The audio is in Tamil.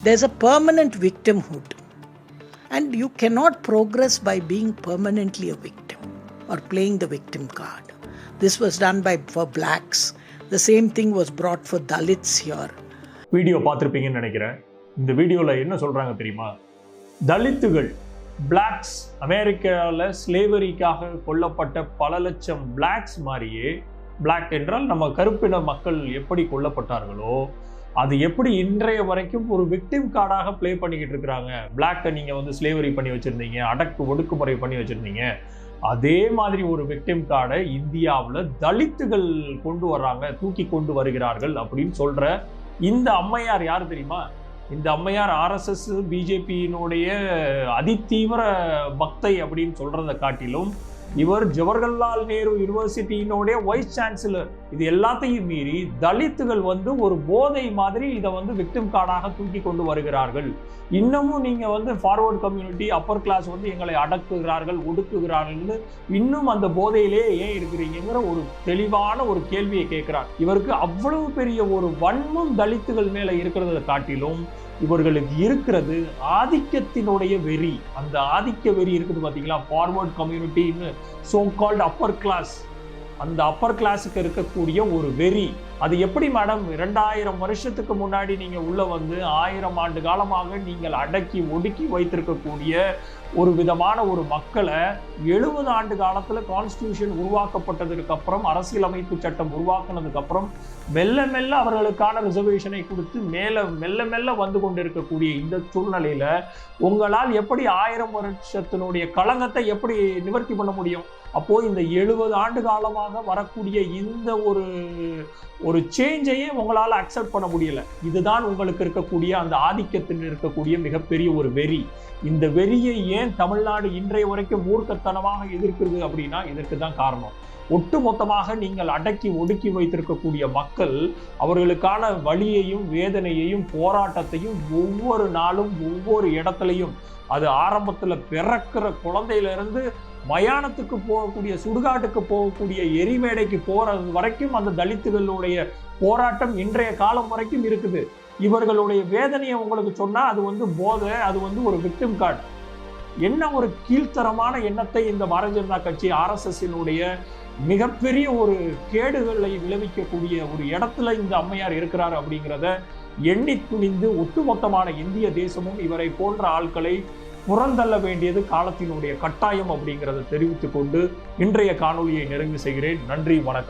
There's a permanent victimhood, and you cannot progress by being permanently a victim or playing the victim card. This was done for blacks. The same thing was brought for Dalits here. Video பார்த்துருப்பீங்கன்னு நினைக்கிறேன். இந்த வீடியோவில் என்ன சொல்கிறாங்க தெரியுமா? தலித்துகள் பிளாக்ஸ் அமெரிக்காவில் ஸ்லேவரிக்காக கொல்லப்பட்ட பல லட்சம் பிளாக்ஸ் மாதிரியே, பிளாக் என்றால் நம்ம கருப்பின மக்கள் எப்படி கொல்லப்பட்டார்களோ அது எப்படி இன்றைய வரைக்கும் ஒரு விக்டிம் கார்டாக ப்ளே பண்ணிக்கிட்டு இருக்கிறாங்க. பிளாக்கை நீங்கள் வந்து ஸ்லேவரி பண்ணி வச்சுருந்தீங்க, ஒடுக்குமுறை பண்ணி வச்சுருந்தீங்க, அதே மாதிரி ஒரு விக்டிம் கார்டை இந்தியாவில் தலித்துகள் கொண்டு வர்றாங்க, தூக்கி கொண்டு வருகிறார்கள் அப்படின்னு சொல்கிற இந்த அம்மையார் யார் தெரியுமா? இந்த அம்மையார் ஆர்எஸ்எஸ் பிஜேபியினுடைய அதிதீவிர பக்தை அப்படின்னு சொல்கிறத காட்டிலும் இவர் ஜவஹர்லால் நேரு யூனிவர்சிட்டியினுடைய வைஸ் சான்சலர். இது எல்லாத்தையும் மீறி தலித்துகள் வந்து ஒரு போதை மாதிரி இதை வந்து விக்டிம் கார்டாக தூக்கி கொண்டு வருகிறார்கள். இன்னமும் நீங்கள் வந்து ஃபார்வர்ட் கம்யூனிட்டி, அப்பர் கிளாஸ் வந்து எங்களை அடக்குகிறார்கள், ஒடுக்குகிறார்கள்னு இன்னும் அந்த போதையிலே ஏன் இருக்கிறீங்கிற ஒரு தெளிவான ஒரு கேள்வியை கேட்கிறார். இவருக்கு அவ்வளவு பெரிய ஒரு வன்மம் தலித்துகள் மேலே இருக்கிறத காட்டிலும் இவர்களுக்கு இருக்கிறது ஆதிக்கத்தினுடைய வெறி. அந்த ஆதிக்க வெறி இருக்குது பார்த்தீங்களா? ஃபார்வர்ட் கம்யூனிட்டின்னு சோ கால்ட் அப்பர் கிளாஸ், அந்த அப்பர் கிளாஸுக்கு இருக்கக்கூடிய ஒரு வெறி. அது எப்படி மேடம்? 2000 வருஷத்துக்கு முன்னாடி நீங்கள் உள்ள வந்து 1000 ஆண்டு காலமாக நீங்கள் அடக்கி ஒடுக்கி வைத்திருக்கக்கூடிய ஒரு விதமான ஒரு மக்களை 70 ஆண்டு காலத்தில் கான்ஸ்டியூஷன் உருவாக்கப்பட்டதுக்கு அப்புறம், அரசியலமைப்பு சட்டம் உருவாக்குனதுக்கு அப்புறம் மெல்ல மெல்ல அவர்களுக்கான ரிசர்வேஷனை கொடுத்து மெல்ல மெல்ல வந்து கொண்டு இருக்கக்கூடிய இந்த சூழ்நிலையில உங்களால் எப்படி 1000 வருஷத்தினுடைய களங்கத்தை எப்படி நிவர்த்தி பண்ண முடியும்? அப்போ இந்த 70 ஆண்டு காலமாக வரக்கூடிய இந்த ஒரு சேஞ்சையே உங்களால் அக்செப்ட் பண்ண முடியல. இதுதான் உங்களுக்கு இருக்கக்கூடிய அந்த ஆதிக்கத்தில் இருக்கக்கூடிய மிகப்பெரிய ஒரு வெறி. இந்த வெறியை ஏன் தமிழ்நாடு இன்றைய வரைக்கும் மூர்க்கத்தனமாக எதிர்க்கிறது அப்படின்னா இதற்கு தான் காரணம். ஒட்டுமொத்தமாக நீங்கள் அடக்கி ஒடுக்கி வைத்திருக்கக்கூடிய மக்கள் அவர்களுக்கான வலியையும் வேதனையையும் போராட்டத்தையும் ஒவ்வொரு நாளும் ஒவ்வொரு இடத்துலையும், அது ஆரம்பத்தில் பிறக்கிற குழந்தையிலிருந்து மயானத்துக்கு போகக்கூடிய, சுடுகாட்டுக்கு போகக்கூடிய, எரிமேடைக்கு போறது வரைக்கும் அந்த தலித்துகளுடைய போராட்டம் இன்றைய காலம் வரைக்கும் இருக்குது. இவர்களுடைய வேதனையை உங்களுக்கு சொன்னா அது வந்து போதை, அது வந்து ஒரு விக்டிம் கார்டு. என்ன ஒரு கீழ்த்தரமான எண்ணத்தை இந்த பாரதிய ஜனதா கட்சி ஆர்எஸ்எஸ்னுடைய மிகப்பெரிய ஒரு கேடுகளை விளைவிக்கக்கூடிய ஒரு இடத்துல இந்த அம்மையார் இருக்கிறார் அப்படிங்கிறத எண்ணி துணிந்து ஒட்டுமொத்தமான இந்திய தேசமும் இவரை போன்ற ஆட்களை புறந்தள்ள வேண்டியது காலத்தினுடைய கட்டாயம் அப்படிங்கிறத தெரிவித்துக் கொண்டு இன்றைய காணொலியை நிறைவு செய்கிறேன். நன்றி, வணக்கம்.